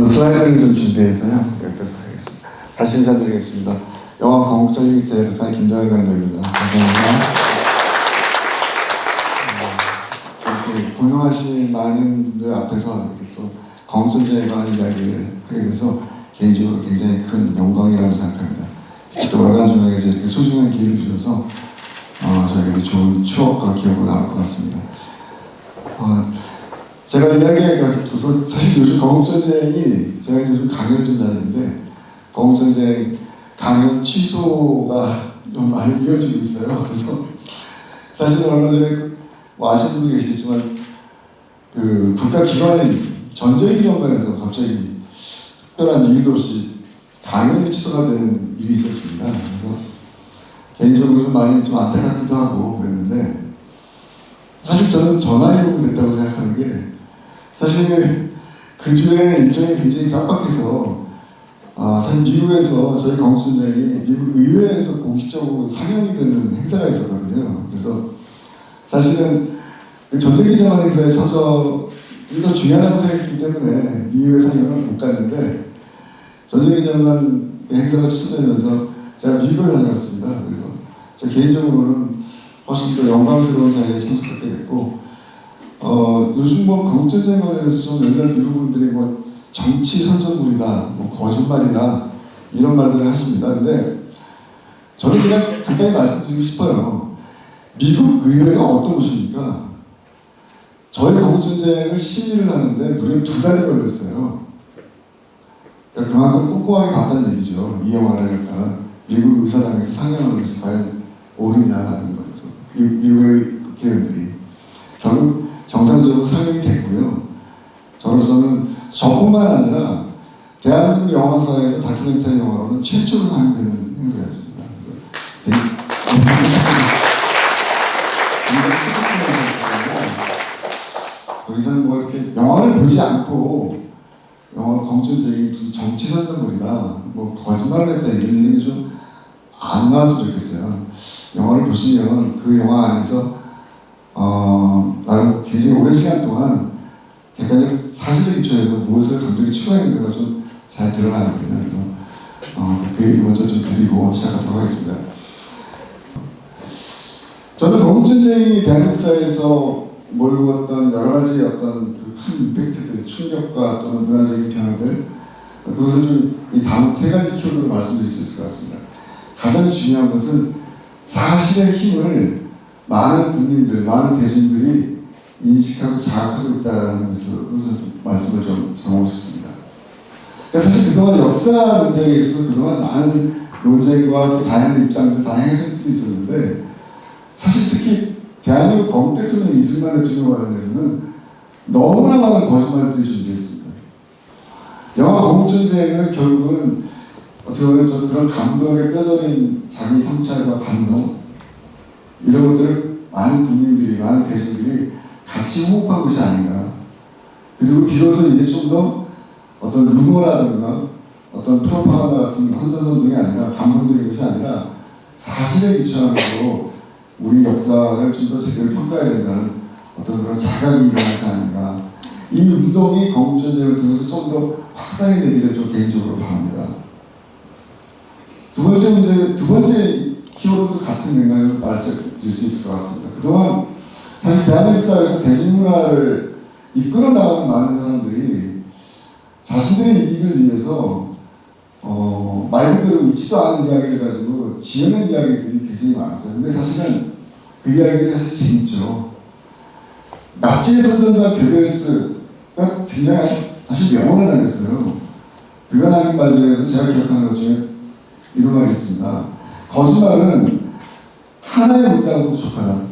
슬라이드를 좀 준비해서요. 여기까지 하겠습니다. 다시 인사드리겠습니다. 영화 건국적인 제작가 김정일 감독입니다. 감사합니다. 이렇게 고용하신 많은 분들 앞에서 이렇게 또 건국전쟁에 관한 이야기를 하게 돼서 개인적으로 굉장히 큰 영광이라고 생각합니다. 특히 또 월간 중앙에서 이렇게 소중한 기회를 주셔서 저에게 좋은 추억과 기억으로 남을 것 같습니다. 제가 이야기가 없어서 사실 요즘 건국전쟁이 제가 요즘 강연 좀 다니는데 건국전쟁 강연 취소가 좀 많이 이어지고 있어요. 그래서 사실 얼마 전에 뭐 아시는 분이 계시겠지만 그 국가기관인 전쟁기념관에서 갑자기 특별한 이유도 없이 강연이 취소가 되는 일이 있었습니다. 그래서 개인적으로 좀 많이 좀 안타깝기도 하고 그랬는데 사실 저는 전화위복이 됐다고 생각하는 게 사실 그 주에 일정이 굉장히 빡빡해서 사실 미국에서 저희 건국전쟁이 미국 의회에서 공식적으로 상영이 되는 행사가 있었거든요. 그래서 사실은 전쟁기념관 행사에 서서 더 중요하다고 생각했기 때문에 미국의 상영을 못 갔는데 전쟁기념관 행사가 취소되면서 제가 미국을 다녀왔습니다. 그래서 저 개인적으로는 훨씬 더 영광스러운 자리에 참석하게 됐고 요즘 뭐 건국전쟁 관련해서 좀 몇몇 미국분들이 뭐 정치 선전물이다, 뭐 거짓말이다 이런 말들을 하십니다. 근데 저는 그냥 간단히 말씀드리고 싶어요. 미국 의회가 어떤 곳입니까? 저희 건국전쟁을 심의를 하는데 무려 2달이 걸렸어요. 그러니까 그만큼 꼼꼼하게 봤다는 얘기죠. 이 영화를 갖다가 미국 의사당에서 상영하는 것이 과연 옳으냐는 거죠. 미국의 국회의원들이 결국 정상적으로 상영이 됐고요. 저로서는 저뿐만 아니라 대한민국 영화사에서 다큐멘터리 영화로는 최초로 상영되는 행사였습니다. 더 이상 뭐 이렇게 영화를 보지 않고 영화 건국전쟁이 무슨 정치 선전물이다, 뭐 거짓말을 했다 이런 얘기는 좀 안 나왔으면 좋겠어요. 영화를 보시면 그 영화 안에서 나름 굉장히 오랜 시간 동안 객관적 사실에 기초해서 무엇을 감독이 추가했는가 좀 잘 드러나거든요. 그래서 그 얘기 먼저 좀 드리고 시작하도록 하겠습니다. 저는 건국전쟁이 대한민국 사회에서 몰고 왔던 여러 가지 어떤 그 큰 임팩트들, 충격과 또는 문화적인 변화들, 그것을 좀 이 다음 3가지 키워드로 말씀드릴 수 있을 것 같습니다. 가장 중요한 것은 사실의 힘을 많은 국민들, 많은 대중들이 인식하고 자각하고 있다는 것으로 말씀을 좀 전하고 싶습니다. 그러니까 사실 그동안 역사 문제에 있어서 그동안 많은 논쟁과 또 다양한 입장들, 다양한 해석들이 있었는데 사실 특히 대한민국 건국 대통령 이승만 대통령 관련해서는 너무나 많은 거짓말들이 존재했습니다. 영화 건국전쟁은 결국은 어떻게 보면 저는 그런 감동에 뼈저린 자기 성찰과 감성 이런 것들을 많은 국민들이, 많은 대중들이 같이 호흡한 것이 아닌가. 그리고 비로소 이제 좀 더 어떤 루머라든가 어떤 프로파간다 같은 혼전선동이 아니라 감성적인 것이 아니라 사실에 기초한 것으로 우리 역사를 좀 더 제대로 평가해야 된다는 어떤 그런 자각이 일어나지 않는가. 이 운동이 건국전쟁을 통해서 좀 더 확산이 되기를 좀 개인적으로 바랍니다. 두 번째 문제, 두 번째 키워드도 같은 맥락으로 말씀드릴 수 있을 것 같습니다. 그동안 사실 대한민국 사회에서 대중문화를 이끌어 나가는 많은 사람들이 자신들의 이익을 위해서 말 그대로 있지도 않은 이야기를 가지고 지어낸 이야기들이 굉장히 많았어요. 근데 사실은 그 이야기들이 사실 재밌죠. 나치의 선전자 괴벨스가 굉장히 사실 명언을 남겼어요. 그가 남긴 말 중에서 제가 기억하는 것 중에 이런 말이 있습니다. 거짓말은 하나의 문장으로 부족하다.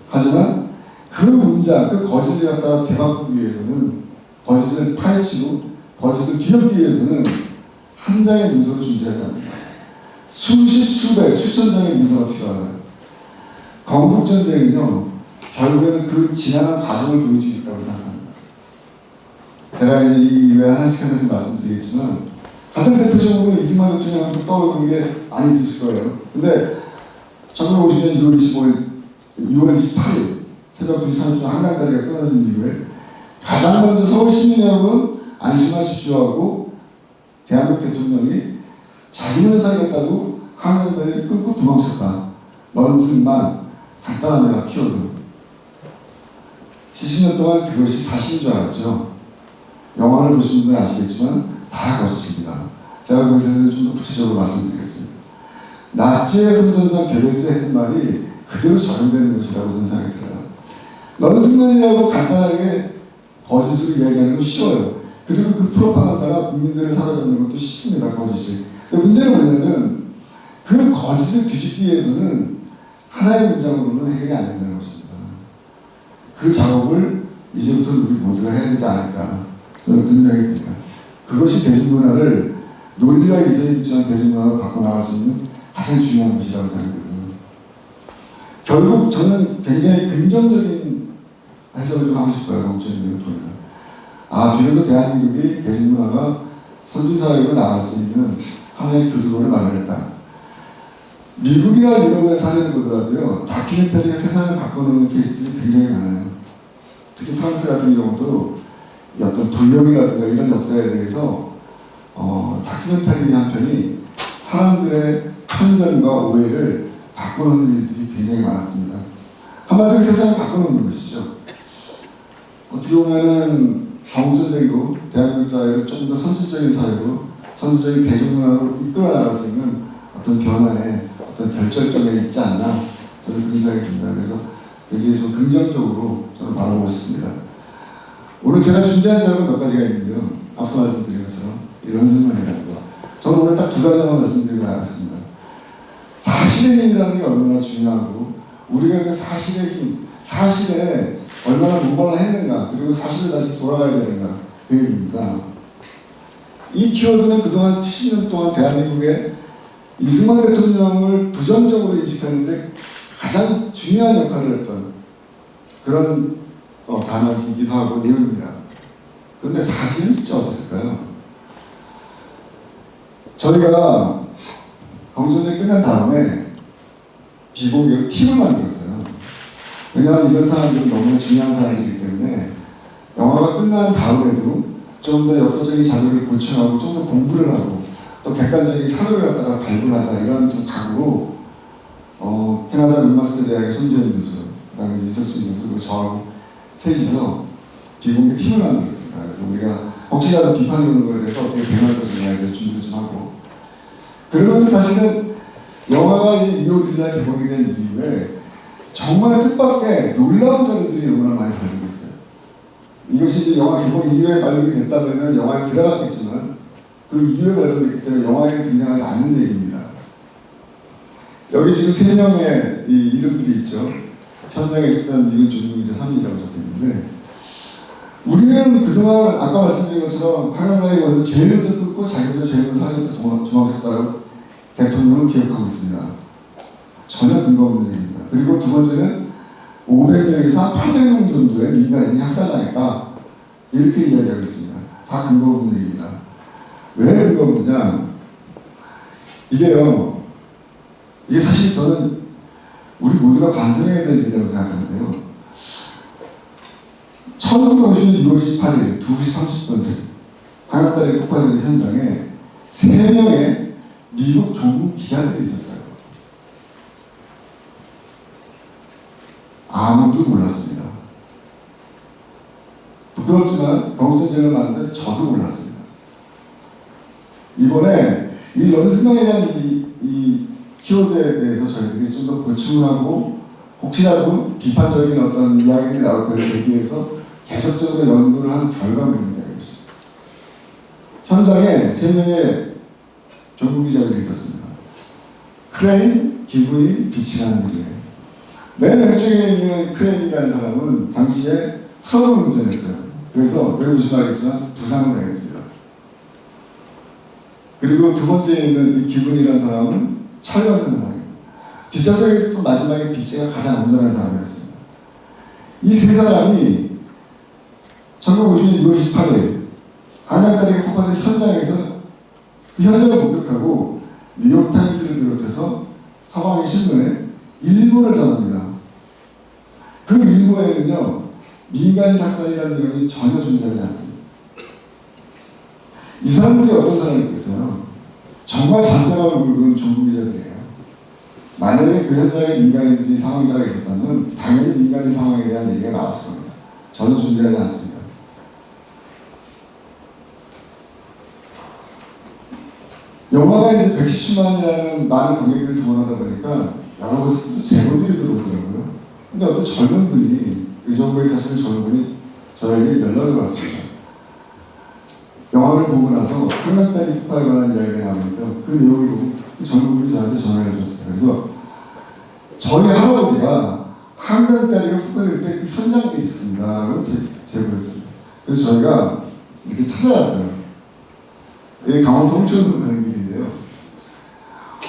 하지만 그 문장, 그 거짓을 갖다가 되바꾸기 위해서는 거짓을 파헤치고 거짓을 뒤엎기 위해서는 한 장의 문서로 존재하지 않는다. 수십, 수백, 수천 장의 문서가 필요하다. 건국전쟁은요, 결국에는 그 지난한 과정을 보여주고 있다고 생각합니다. 제가 이제 이 이외에 하나씩 하나씩 말씀드리겠지만 가장 대표적으로 이승만 대통령한테 떠오르는 게 많이 있으실 거예요. 근데 1950년 6월 25일, 6월 28일 새벽 2시 30분 한강다리가 끊어진 이후에 가장 먼저 서울 시민 여러분 안심하십시오 하고 대한민국 대통령이 자기는 살겠다고 항해를 끊고 도망쳤다. 런슨만 간단합니다. 키워드. 70년 동안 그것이 사실인 줄 알았죠. 영화를 보신 분은 아시겠지만 다 거짓입니다. 제가 그것에 대해서 좀 더 구체적으로 말씀드리겠습니다. 나치의 선전상 게베스 했던 말이 그대로 적용되는 것이라고 저는 생각이 들어요. 런슨만이라고 간단하게 거짓으로 이야기하는 건 쉬워요. 그리고 그 프로파간다가 국민들을 사로잡는 것도 쉽습니다. 거짓이. 근데 문제는 뭐냐면 그 거짓을 뒤집기 위해서는 하나의 문장으로는 해결이 안 된다는 것입니다. 그 작업을 이제부터 우리 모두가 해야 되지 않을까 저는 그런 생각이 듭니다. 그것이 대중문화를 논리와 이성이 비추한 대중문화로 바꿔나갈 수 있는 가장 중요한 것이라고 생각합니다. 결국 저는 굉장히 긍정적인 해석을 좀 하고 싶어요. 공천을 통해서. 비로소 대한민국이 대중문화가 선진사회로 나갈 수 있는 하나의 교두보를 마련했다. 미국이나 유럽의 사례를 보더라도요, 다큐멘터리가 세상을 바꿔놓는 케이스들이 굉장히 많아요. 특히 프랑스 같은 경우도 어떤 불령이라든가 이런 역사에 대해서 다큐멘터리 한 편이 사람들의 편견과 오해를 바꿔놓는 일들이 굉장히 많았습니다. 한마디로 세상을 바꿔놓는 것이죠. 어떻게 보면은 경제적이고 대한민국 사회를 좀 더 선진적인 사회로, 선진적인 대중문화로 이끌어 나갈 수 있는 어떤 변화에 어떤 결정점에 있지 않나 저는 그런 생각이 듭니다. 그래서 굉장히 좀 긍정적으로 저는 바라보고 싶습니다. 오늘 제가 준비한 자료는 몇 가지가 있는데요. 앞서 말씀드린 것처럼 런슨만이라는 거. 저는 오늘 딱 두 가지만 말씀드리고 나갔습니다. 사실의 힘이라는 게 얼마나 중요하고 우리가 그 사실의 힘, 사실에 얼마나 모방을 했는가, 그리고 사실을 다시 돌아가야 되는가 그 얘기입니다. 이 키워드는 그동안 70년 동안 대한민국의 이승만 대통령을 부정적으로 인식하는데 가장 중요한 역할을 했던 그런 단어이기도 하고 내용입니다. 그런데 사실은 진짜 어땠을까요? 저희가 경선이 끝난 다음에 비공개로 팀을 만들었어요. 왜냐하면 이런 사람들은 너무 중요한 사람들이기 때문에 영화가 끝난 다음에도 좀 더 역사적인 자료를 보충하고 좀 더 공부를 하고 또 객관적인 사료를 갖다가 발굴하자 이런 좀 각오로 캐나다 윈마스터 대학의 손재현 교수, 그다음에 이석진 교수, 그리고 저하고 셋이서 비공개 팀을 만들었습니다. 그래서 우리가 혹시라도 비판이 오는 것에 대해서 어떻게 대응할 것인가에 대해서 준비를 좀 하고, 그러면서 사실은 영화가 2월 1일 날 개봉이 된 이후에 정말 뜻밖의 놀라운 자료들이 너무나 많이 발견됐어요. 이것이 이제 영화 개봉 이후에 발견이 됐다면 영화에 들어갔겠지만 그 이후에 발견됐기 때문에 영화에 등장하지 않는 얘기입니다. 여기 지금 3명의 이 이름들이 있죠. 현장에 있었던 미군 조준기자 3인이라고 적혀있는데, 우리는 그동안 아까 말씀드린 것처럼 한강나라에 와서 제일 먼저 끊고 자기 먼저 제일 먼저 사회부터 도망쳤다고 대통령은 기억하고 있습니다. 전혀 근거 없는 얘기입니다. 그리고 두 번째는 500명에서 800명 정도의 민간인이 학살당했다, 이렇게 이야기하고 있습니다. 다 근거 없는 얘기입니다. 왜 근거 없느냐? 이게 사실 저는 우리 모두가 반성해야 될 일이라고 생각하는데요. 1950년 6월 28일 2시 30분 한강다리 폭파된 현장에 3명의 미국 조국 기자들이 있었어요. 아무도 몰랐습니다. 부끄럽지만 경전쟁을 만든 저도 몰랐습니다. 이번에 이 런슨만에 대한 이 키워드에 대해서 저희들이 좀 더 보충하고 혹시라도 비판적인 어떤 이야기들이 나올 거에 대비해서 계속적으로 연구를 한 결과물입니다. 현장에 3명의 조국 기자들이 있었습니다. 크레인, 기부인, 빛이라는 분이에요. 맨 왼쪽에 있는 크레인이라는 사람은 당시에 트럭을 운전했어요. 그래서 여기 보시면 알겠지만 부상을 당했습니다. 그리고 두 번째에 있는 이 기부인이라는 사람은 촬영선을 뒷좌석에 있었던 마지막에 빛이가 가장 운전한 사람이었습니다. 이 세 사람이 1950년 6월 18일 한강다리가 폭파된 현장에서 그 현장을 목격하고 뉴욕타임스를 비롯해서 서방의 신문에 일부를 전합니다. 그 일부에는요, 민간인 학살이라는 내용이 전혀 존재하지 않습니다. 이 사람들이 어떤 사람이겠어요? 정말 잠깐만 굵은 종북이자들이에요. 만약에 그 현장에 민간인들이 사망자가 있었다면 당연히 민간인 상황에 대한 얘기가 나왔을 겁니다. 전혀 준비하지 않습니다. 영화가 이제 110만이라는 많은 관객들을 동원하다 보니까 여러 곳에서 제보들이 들어오더라고요. 근데 어떤 젊은 분이, 이 정부에 사시는 젊은 분이 저에게 연락을 왔습니다. 영화를 보고 나서 한강다리 폭파에 관한 이야기가 나오니까 그 내용을 보고 그 젊은 분이 저한테 전화를 줬어요. 그래서 저희 할아버지가 한강다리가 폭파될 때 그 현장에 있습니다 라고 제보했습니다. 그래서 저희가 이렇게 찾아왔어요. 이게 강원도 홍천으로 가는 길인데요.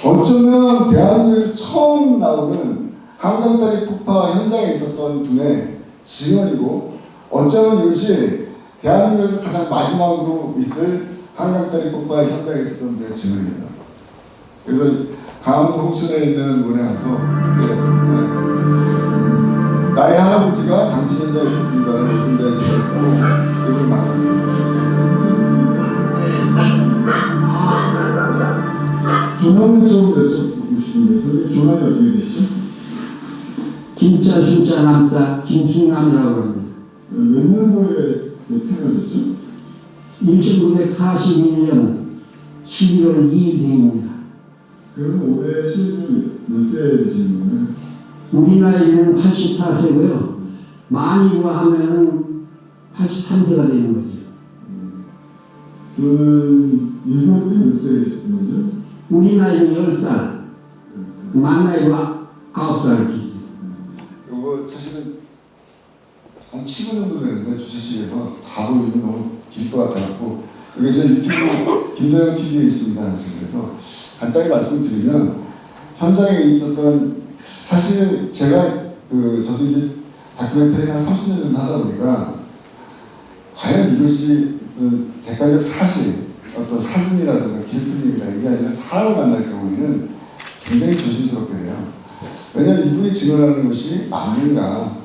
어쩌면 대한민국에서 처음 나오는 한강다리 폭파 현장에 있었던 분의 증언이고, 어쩌면 이것이 대한민국에서 가장 마지막으로 있을 한강다리 폭파 현장에 있었던 분의 증언입니다. 그래서 강원도 홍천에 있는 문에 가서 나의 할아버지가 당시 현장에 있었습니다라는 외선자의 증언을 듣고 이분을 만났습니다. 조남을 좀 여쭤보고 싶은데, 선생님 조남이 어떻게 되시죠? 김자, 숫자, 남자, 김충남이라고 합니다. 몇 년도에 태어나셨죠? 1941년 11월 2일생입니다. 그러면 올해 실은 몇 세 되시는 거예요? 우리 나이는 84세고요. 많이 하면 83세가 되는 거죠. 그러면 일곱 때 몇 세 되시는 거죠? 우리 나이는 10살, 만 나이가 9살. 이거 사실은 한 15년 정도 되는데 주최실에서 다 보이면 너무 길 것 같아갖고, 이게 제 유튜브 김도영 TV에 있습니다. 그래서 간단히 말씀드리면, 현장에 있었던, 사실 제가 저도 이제 다큐멘터리 한 30년 정도 하다 보니까 과연 이것이 객관적 사실, 어떤 사진이라든가 기술품이나 이게 아니라 사람을 만날 경우에는 굉장히 조심스럽게 해요. 왜냐하면 이분이 증언하는 것이 맞는가,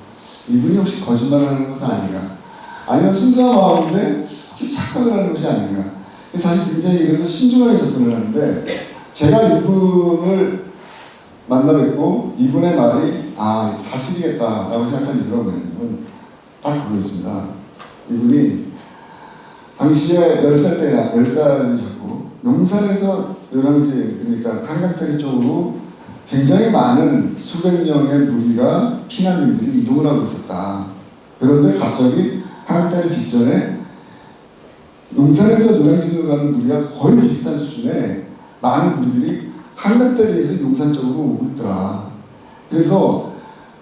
이분이 혹시 거짓말을 하는 것은 아닌가, 아니면 순수한 마음인데 혹시 착각을 하는 것이 아닌가. 사실 굉장히 그래서 신중하게 접근을 하는데, 제가 이분을 만나 뵙고 이분의 말이 사실이겠다라고 생각한 이유가 뭐냐면 딱 그거였습니다. 이분이 당시에 10살이셨고 용산에서 요량지, 그러니까 한강다리 쪽으로 굉장히 많은 수백 명의 무리가 피난민들이 이동을 하고 있었다. 그런데 갑자기 한강다리 직전에 용산에서 노량진으로 가는 무리가 거의 비슷한 수준의 많은 무리들이 한강다리에서 용산 쪽으로 오고 있더라. 그래서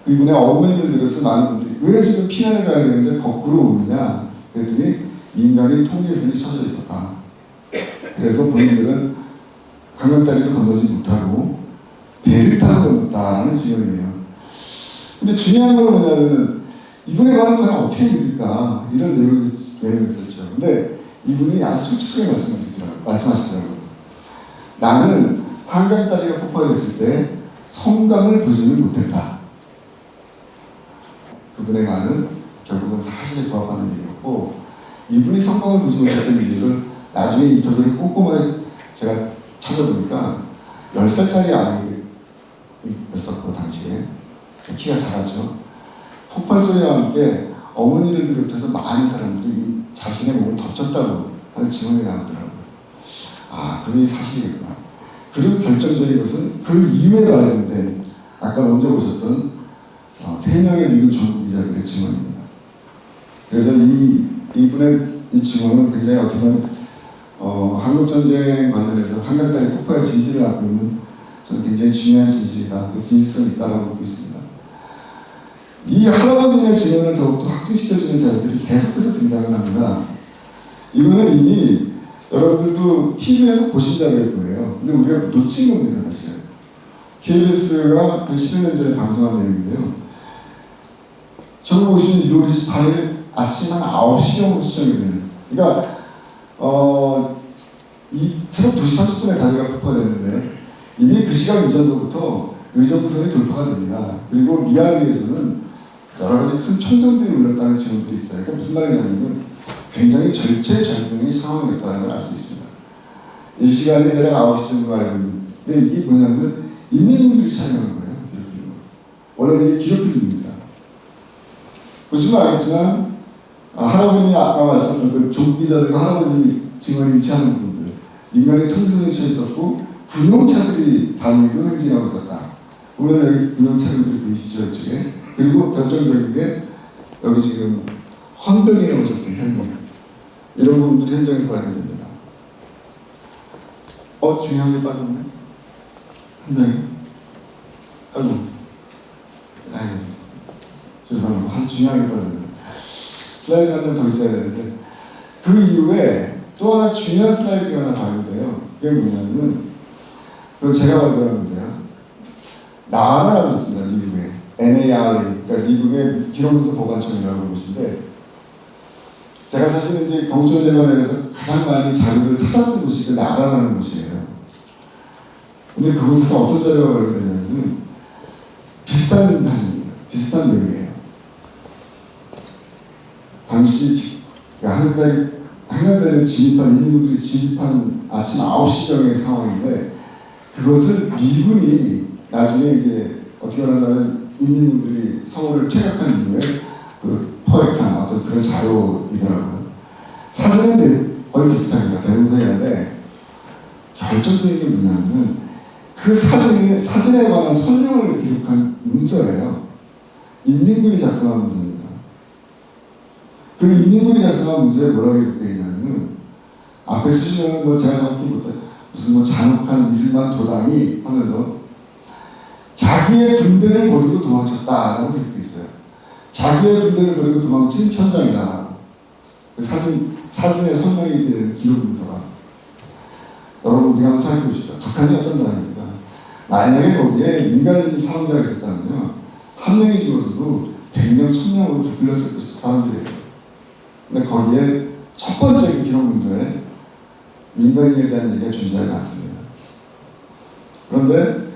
이분의 어머님을 비롯해서 많은 분들이 왜 지금 피난을 가야 되는데 거꾸로 오느냐 그랬더니 민간인 통제선이 쳐져 있었다. 그래서 본인들은 한강다리를 건너지 못하고 배를 타고 건넜다는 증언이에요. 근데 중요한 건 뭐냐면 이분의 말을 과연 어떻게 믿을까, 이런 내용이 있었죠. 근데 이분이 아주 솔직하게 말씀하시더라고요. 나는 한강다리가 폭파됐을 때 성강을 보지는 못했다. 그분의 말은 결국은 사실에 부합하는 얘기였고, 이분이 성강을 보지 못했던 이유를 나중에 인터뷰를 꼼꼼하게 제가 찾아보니까 10살짜리 아이였었고, 당시에 키가 작았죠. 폭발 소리와 함께 어머니를 비롯해서 많은 사람들이 자신의 몸을 덮쳤다고 하는 증언이 나오더라고요. 그게 사실이구나. 그리고 결정적인 것은 그 이후에 발견된 아까 먼저 보셨던 3명의 미국 전국기자들의 증언입니다. 그래서 이분의 이 증언은 굉장히 어떻게 보면 한국전쟁 관련해서 한강다리 폭파의 진실을 알고 있는 저는 굉장히 중요한 진실이다, 그 진실성이 있다고 보고 있습니다. 이 할아버지의 증언을 더욱더 확증시켜주는 자료들이 계속해서 등장을 합니다. 이거는 이미 여러분들도 TV에서 보신 자료일 거예요. 근데 우리가 놓친 겁니다, 사실. KBS가 한 11년 전에 방송한 내용인데요. 1950년 6월 28일 아침 한 9시경으로 수정이 되는. 그러니까 이 새벽 2시 30분에 다리가 폭파됐는데 이미 그 시간 이전부터 의정부선이 돌파가 됩니다. 그리고 미야리에서는 여러 가지 큰 총성들이 울렸다는 증언들이 있어요. 그러니까 무슨 말이냐면 굉장히 절체절명의 상황이었다는 걸 알 수 있습니다. 이 시간에 대략 9시 정도 알고 있는데 이게 뭐냐면 인민군들이 참여하는 거예요. 기록필름. 원래 이게 기록필름입니다. 보시면 알겠지만 할아버님이 아까 말씀드린 그 종기자들과 할아버님이 증언을 일치하는 분들, 민간의 통신이 쳐 있었고 군용차들이 다니고 행진하고 있었다. 보면 여기 군용차들이 보이시죠, 이쪽에. 그리고 결정적이게 여기 지금 헌병이라고 적힌 현병, 이런 부분들이 현장에서 발견됩니다. 중요한 게 빠졌네. 현장에. 죄송합니다. 중요한 게 빠졌네. 슬라이드 한 장 더 있어야 되는데, 그 이후에 또 하나 중요한 슬라이드가 하나 발견돼요. 그게 뭐냐면, 그건 제가 발견하는데요. 나라라고 있습니다, 미국에. NARA, 그러니까 미국의 기록문서 보관청이라고 곳인데, 제가 사실 이제 경조재관에서 가장 많이 자료를 찾았던 곳이 그 나라라는 곳이에요. 근데 그곳에서 어떤 자료가 발견되냐면, 비슷한 사진입니다. 비슷한 내용이에요. 당시 한강대에 진입한 인민군들이 진입한 아침 9시경의 상황인데 그것을 미군이 나중에 이제 어떻게 하냐면 인민군들이 서울을 퇴각한 이후에 그 포획한 어떤 그런 자료이더라고요. 사진은 거의 비슷합니다. 대동소이한데 결정적인 게 뭐냐면 그 사진에 관한 설명을 기록한 문서예요. 인민군이 작성한 문서입니다. 그 인민군이 작성한 문서에 뭐라고 기록되어 있냐면 앞에 수시면 뭐 제가 정확히 못해 무슨 뭐 잔혹한 이슬만 도당이 하면서 자기의 군대를 버리고 도망쳤다라고 기록되어 있어요. 자기의 군대를 버리고 도망친 현장이다. 그 사진에 설명이 되는 기록 문서가. 여러분 우리가 한번 생각해 보시죠. 북한이 어떤 나라입니까? 만약에 거기에 민간인 사망자가 있었다면요. 한 명이 죽어서도 100명, 1000명으로 부풀렸을 사람들이에요. 근데 거기에 첫 번째 기록 문서에 민간인에 대한 얘기가 존재하지 않습니다. 그런데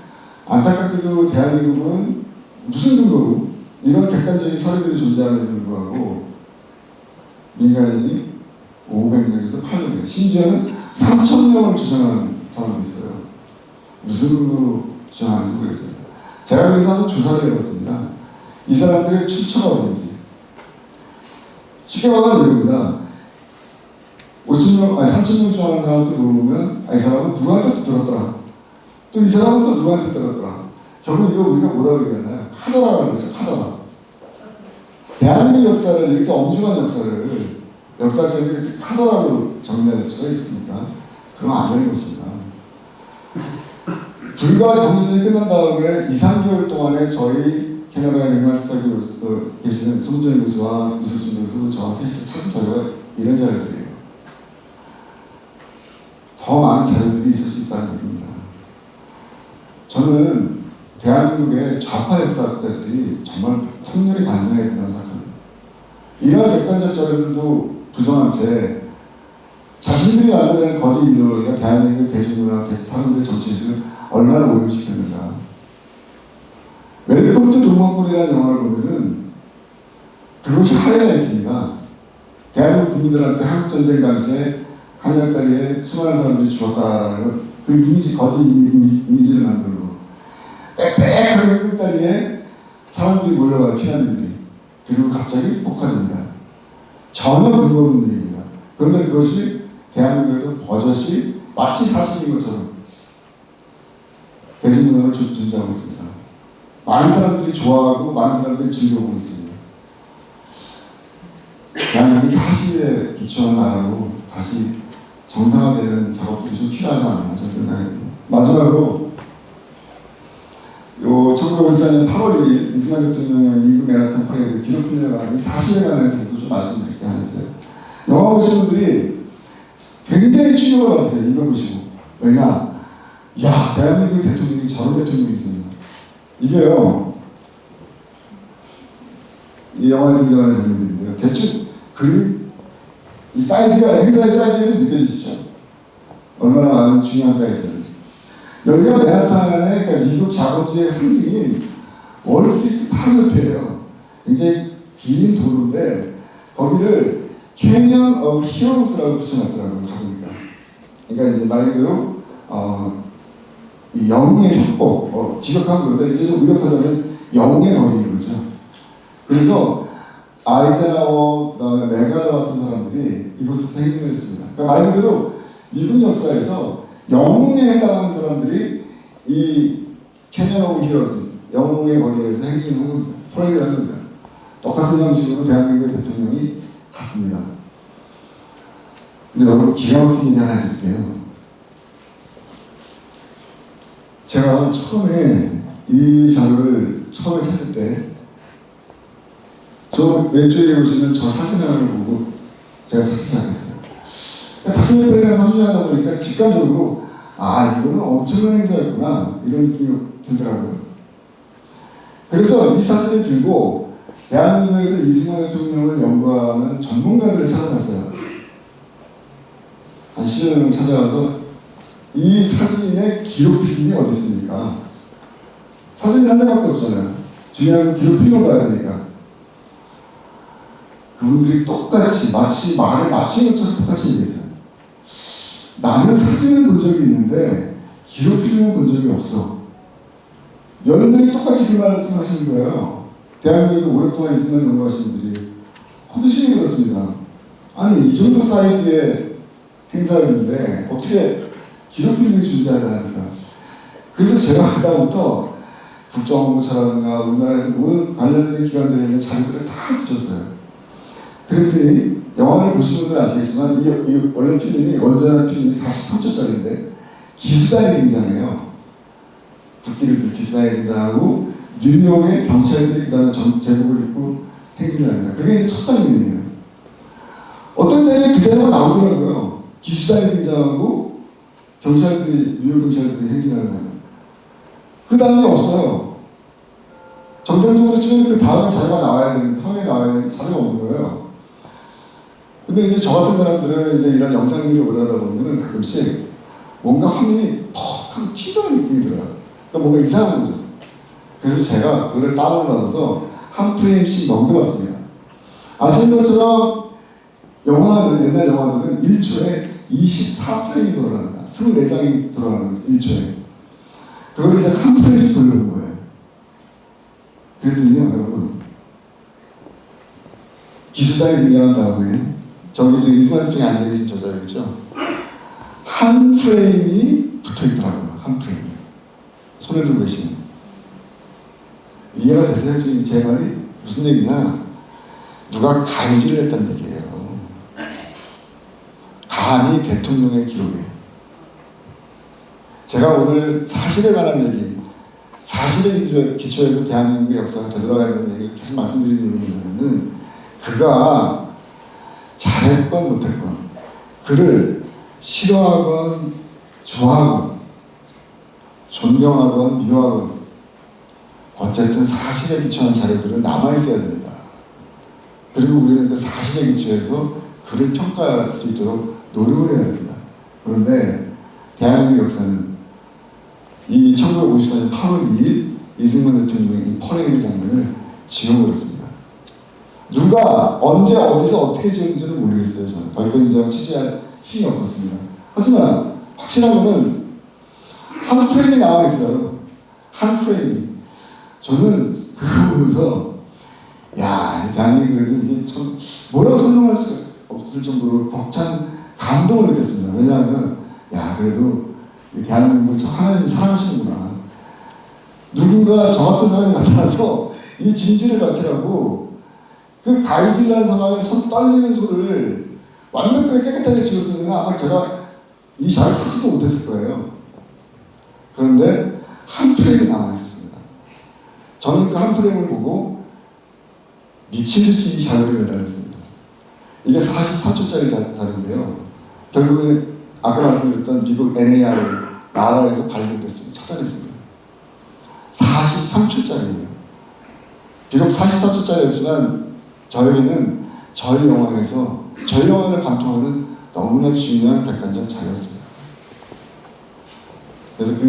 안타깝게도 대한민국은 무슨 근거로 이런 객관적인 서류들이 존재하는 불구하고 민간인이 500명에서 800명, 심지어는 3000명을 주장하는 사람도 있어요. 무슨 근거로 주장하는지 모르겠어요. 제가 그래서 한번 조사를 해봤습니다. 이 사람들의 출처가 어딘지. 쉽게 말하면 이겁니다. 50명, 30명 주장하는 사람한테 물어보면 이 사람은 누구한테 들었더라. 또 이 사람은 또 누구한테 들었더라. 결국 이거 우리가 뭐라고 얘기하나요? 카더라라고 그러죠. 카더라. 대한민국 역사를 이렇게 엄중한 역사를 역사적인 카더라로 정리할 수가 있습니까? 그러면 안 되는 것입니다. 불과 정리전이 끝난 다음에 2, 3개월 동안에 저희 캐나다의 링마스터에 계시는 손정희 교수와 유수진 교수, 저와 셋이서 찾은 자료가 이런 자료들이에요. 더 많은 자료들이 있을 수 있다는 얘기입니다. 저는 대한민국의 좌파 역사학자들이 정말 통렬히 반성해야 된다고 생각합니다. 이러한 객관적 자료들도 부정한 채 자신들이 만드는 거짓 이데올로기가 대한민국의 대중문화, 사람들의 정치를 얼마나 오염시켰는가. 웰컴 투 동방골이라는 영화를 보면은 그것이 하이라이트입니다. 대한민국 국민들한테 한국전쟁 당시에 한양다리에 수많은 사람들이 죽었다는 그 이미지, 거짓 이미지를 만들고 빽빽하게 끝다리에 사람들이 몰려가요. 피난민들이. 그리고 갑자기 폭파됩니다. 전혀 근거 없는 얘기입니다. 그런데 그것이 대한민국에서 버젓이 마치 사실인 것처럼 대중문화를 존재하고 있습니다. 많은 사람들이 좋아하고 많은 사람들이 즐겨보고 있습니다. 대한민국이 사실에 기초한 나라로 다시 정상화되는 작업들이 좀 필요하지 않나 저는 그런 생각이 듭니다. 마지막으로 1954년 8월 1일 이승만 대통령의 미국 맨하탄 퍼레이드 기록필름과 이 사실에 관해서도 좀 말씀드릴게 하겠어요. 영화 보신 분들이 굉장히 충격을 받으세요. 이거 보시고. 왜냐? 야, 대한민국 대통령이 저런 대통령이 있습니다. 이게요, 이 영화에 등장하는 장면들인데요. 대충 이 사이즈가, 행사의 사이즈가 느껴지시죠? 얼마나 많은 중요한 사이즈를. 여기가 맨하탄의 그러니까 미국 작업지의 상징인 월스트리트 바로 옆이에요. 굉장히 긴 도로인데 거기를 캐년 오브 히어로스라고 붙여놨더라고요. 가보니까. 그러니까 이제 말 그대로 이 영웅의 협곡, 지적한 건데 이제 좀 의역하자면 영웅의 거리인 거죠. 그래서 아이젠하워, 그다음에 메갈러 같은 사람들이 이곳에서 행진을 했습니다. 그러니까 말 그대로 미국 역사에서 영웅에 해당하는 사람들이 이 캐년 오브 히어로스, 영웅의 거리에서 행진을 하는 겁니다. 퍼레이드를 하는 겁니다. 똑같은 형식으로 대한민국의 대통령이 갔습니다. 근데 여러분 기가 막힌 얘기 하나 해드릴게요. 제가 처음에 이 자료를 처음에 찾을 때 저 왼쪽에 보시면 저 사진 하나를 보고 제가 찾기 시작했어요. 다큐멘터리를 선주하다 보니까 직관적으로 이거는 엄청난 행사였구나 이런 느낌이 들더라고요. 그래서 이 사진을 들고 대한민국에서 이승만 대통령을 연구하는 전문가들을 찾아갔어요. 한 10여 명을 찾아가서 이 사진의 기록 필름이 어디 있습니까? 사진이 한 장밖에 없잖아요. 중요한 건 기록 필름을 봐야 되니까. 그분들이 똑같이 마치 말을 맞힌 것처럼 똑같이 얘기했어요. 나는 사진을 본 적이 있는데 기록 필름을 본 적이 없어. 10명이 똑같이 그 말씀하시는 거예요. 대한민국에서 오랫동안 있으면 연구하시는 분들이 호기심이 그렇습니다. 아니 이 정도 사이즈의 행사였는데 어떻게 기록 필름이 존재하지 않을까? 그래서 제가 그다음부터 국정원고차라든가 우리나라에서 모든 관련된 기관들에 있는 자료들을 다 뒤졌어요. 그랬더니 영화를 보시는 분들은 아시겠지만 이 원래 필름이 원전한 필름이 43초짜리인데 기수단이 등장해요. 국기를 기수단이 등장하고 뉴욕의 경찰들이 그다음에 제복을 입고 행진을 합니다. 그게 이제 첫 장면이에요. 어떤 장면에 그 장면이 나오더라고요. 기수단이 등장하고 경찰들이 뉴욕 경찰들이 행진하는 장면. 그 다음에 없어요. 정상적으로 치면 그 다음 자료가 나와야 되는 턴에 나와야 되는 자료가 없는 거예요. 근데 이제 저 같은 사람들은 이제 이런 영상들을 올라가다 보면은 가끔씩 뭔가 화면이 퍽 하고 튀어나오는 느낌이 들어요. 그러니까 뭔가 이상한 거죠. 그래서 제가 그거를 다운받아서 한 프레임씩 넘겨봤습니다. 아시는 것처럼 영화는, 옛날 영화들은 1초에 24프레임이 돌아갑니다. 24장이 돌아가는 거죠, 1초에. 그걸 이제 한 프레임씩 돌려본 거예요. 그랬더니요, 여러분. 기수단이 등장한 다음에 저기 지금 이승만 쪽에 앉아계신 저 자리겠죠? 한 프레임이 붙어있더라고요. 한 프레임. 손을 들고 계시는. 이해가 되세요? 지금 제 말이 무슨 얘기냐? 누가 가위질을 했다는 얘기예요. 감히 대통령의 기록에. 제가 오늘 사실에 관한 얘기, 사실에 기초해서 대한민국의 역사가 되돌아가는 얘기를 계속 말씀드리는 이유는 그가 잘했건 못했건 그를 싫어하건 좋아하건 존경하건 미워하건 어쨌든 사실에 기초한 자료들은 남아있어야 됩니다. 그리고 우리는 그 사실에 기초해서 그를 평가할 수 있도록 노력을 해야 됩니다. 그런데 대한민국 역사는 이 1954년 8월 2일 이승만 대통령의 이 퍼레이드 장면을 지워버렸습니다. 누가 언제 어디서 어떻게 지었는지는 모르겠어요. 저는 발견인장 취재할 힘이 없었습니다. 하지만 확실한 거는 한 프레임이 나와 있어요. 한 프레임이. 저는 그거 보면서 야, 대한민국에도 이게 참 뭐라고 설명할 수 없을 정도로 벅찬 감동을 느꼈습니다. 왜냐하면 야, 그래도 대한민국을 참 하나님이 사랑하시는구나. 누군가 저 같은 사람이 나타나서 이 진실을 밝히라고 그 가이질라는 상황에 손 떨리는 소를 완벽하게 깨끗하게 지웠으면 아마 제가 이 자를 찾지도 못했을 거예요. 그런데 한 프레임이 남아있었습니다. 저는 그 한 프레임을 보고 미친 듯이 이 자료를 매달렸습니다. 이게 44초짜리 자료인데요. 결국에 아까 말씀드렸던 미국 NARA 나라에서 발굴됐습니다. 찾아냈습니다. 43초짜리예요. 비록 44초짜리였지만 저희는 저희 영화에서 저희 영화를 관통하는 너무나 중요한 객관적 자료였습니다. 그래서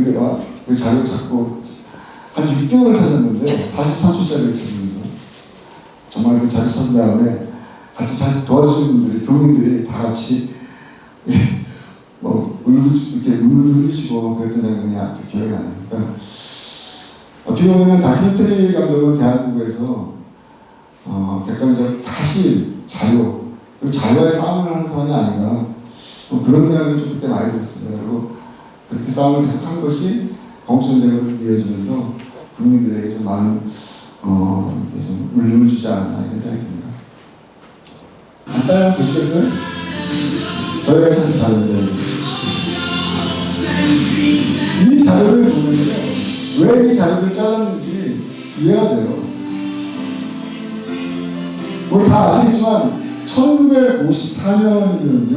그 자료를 찾고 한 6개월을 찾았는데 43초짜리를 찾으면서 정말 그 자료 찾은 다음에 같이 잘 도와주시는 분들이, 교민들이 다 같이 뭐 울고 이렇게 눈물 흘리시고 그랬던 장면이 아직 기억이 나요. 그러니까 어떻게 보면 다큐멘터리 감독은 대한민국에서 객관적 사실, 자료, 그 자료의 싸움을 하는 사람이 아닌가, 뭐 그런 생각이 좀 그때 많이 들었습니다. 그리고 그렇게 싸움을 계속한 것이 건국전쟁으로 이어지면서 국민들에게 좀 많은 이렇게 좀 울림을 주지 않았나 이런 생각이 듭니다. 간단히 보시겠어요? 저희가 찾은 자료인데 이 자료를 보면요, 왜 이 자료를 잘랐는지 이해가 돼요. 뭐 다 아시겠지만 1954년이면요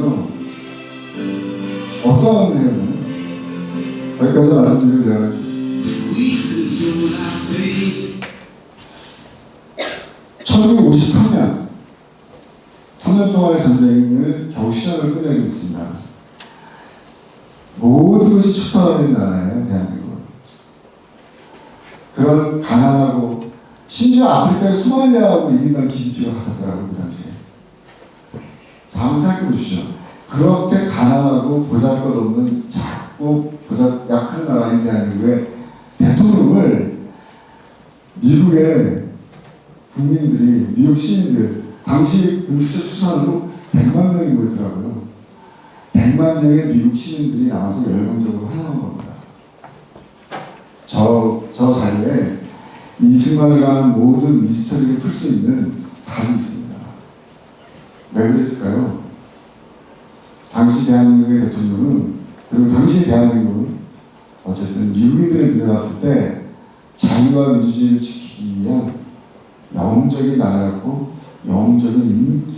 어떤 해였나요? 여기까지 말씀드리면 돼야지. 1953년 3년 동안의 전쟁을 겨우 시작을 끝내고 있습니다. 모든 것이 초토화된 나라예요, 대한민국은. 그런 가난하고, 심지어 아프리카의 소말리아하고 인간 GDP가 같았더라고요, 그 당시에. 자, 한번 생각해 보십시오. 그렇게 가난하고 보잘것없는 작고 약한 나라인 대한민국의 대통령을 미국의 국민들이, 미국 시민들, 당시 응시적 추산으로 100만 명이 모였더라고요. 100만 명의 미국 시민들이 나와서 열광적으로 환영한 겁니다. 저 자리에 이승만을 관한 모든 미스터리를 풀 수 있는 답이 있습니다. 왜 그랬을까요? 당시 대한민국의 대통령은, 그리고 당시 대한민국은 어쨌든 미국인들을 밀어놨을 때 자유와 민주주의를 지키기 위한 영웅적인 나라였고 영웅적인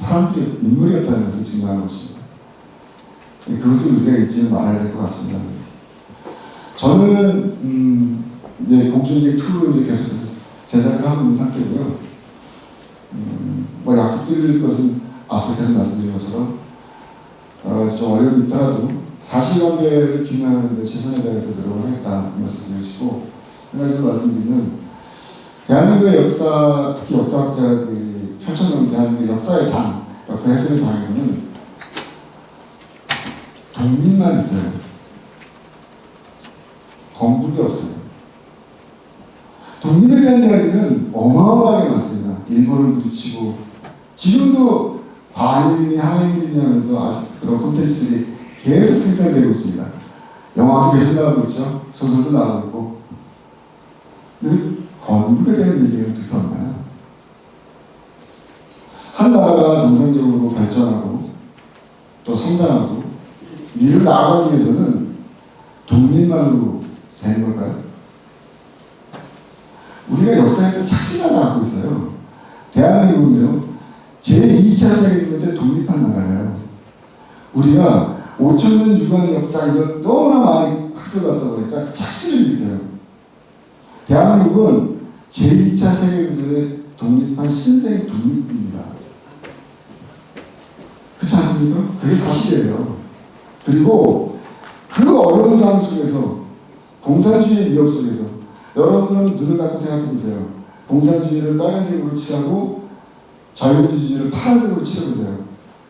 인물이었다는 것을 증명한 것입니다. 그것을 우리가 잊지 말아야 될 것 같습니다. 저는 이제 공주님 2로 이제 계속해서 제작을 하고 있는 상태고요. 뭐 약속드릴 것은 앞서서 말씀드린 것처럼 좀 어려움이 있더라도 사실관계를 규명하는 데 최선을 다해서 노력을 하겠다 말씀드리고, 한 가지 말씀드리면 대한민국의 역사, 특히 역사학자들이 펼쳐놓은 대한민국의 역사의 장, 역사 해석의 장에서는 독립만 있어요. 건국이 없어요. 독립에 대한 이야기는 어마어마하게 많습니다. 일본을 부딪히고, 지금도 반일이니 항일이니 하면서 아직 그런 콘텐츠들이 계속 생산되고 있습니다. 영화도 계속 나오고 있죠. 소설도 나오고 있고. 근데 건국에 대한 얘기는 어떻게 없나요? 한 나라가 정상적으로 발전하고 또 성장하고 위를 나아가기 위해서는 독립만으로 되는 걸까요? 우리가 역사에서 착시가 나고 있어요. 대한민국은요, 제2차 세계대전에 독립한 나라예요. 우리가 5,000년 유관 역사 이런 너무나 많이 학습을 하다 보니까 착시를 일으켜요. 대한민국은 제2차 세계대전에 독립한 신생 독립국입니다. 그렇지 않습니까? 그게 사실이에요. 그리고 그 어려운 상황 속에서, 공산주의의 위협 속에서, 여러분은 눈을 감고 생각해보세요. 공산주의를 빨간색으로 칠하고 자유민주주의를 파란색으로 칠해보세요.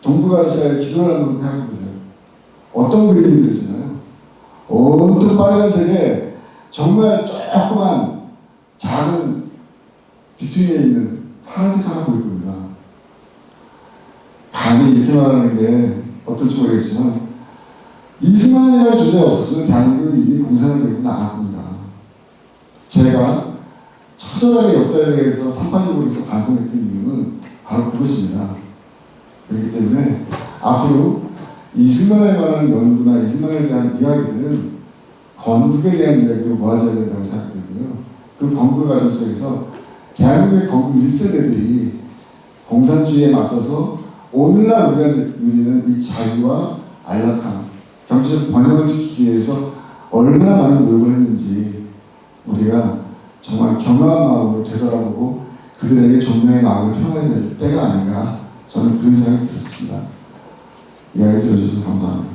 동북아시아의 지도를 한번 생각해보세요. 어떤 그림이 그려지나요? 온통 빨간색에 정말 조그만 작은 귀퉁이에 있는 파란색 하나 보일 겁니다. 감히 이렇게 말하는 게 어떨지 모르겠지만 이승만이라는 존재가 없었으면 대한민국이 이미 공산을 되고 나갔습니다. 제가 처절하게 역사에 대해서 산판적으로서 반성했던 이유는 바로 그것입니다. 그렇기 때문에 앞으로 이승만에 관한 연구나 이승만에 대한 이야기들은 건국에 대한 이야기로 모아져야 된다고 생각되고요. 그 건국 과정 속에서 대한민국의 건국 1세대들이 공산주의에 맞서서 오늘날 우리가 누리는 이 자유와 안락함, 경제적 번영을 지키기 위해서 얼마나 많은 노력을 했는지 우리가 정말 겸허한 마음으로 되돌아보고 그들에게 존경의 마음을 표현해야 될 때가 아닌가, 저는 그런 생각이 들었습니다. 이야기 들어주셔서 감사합니다.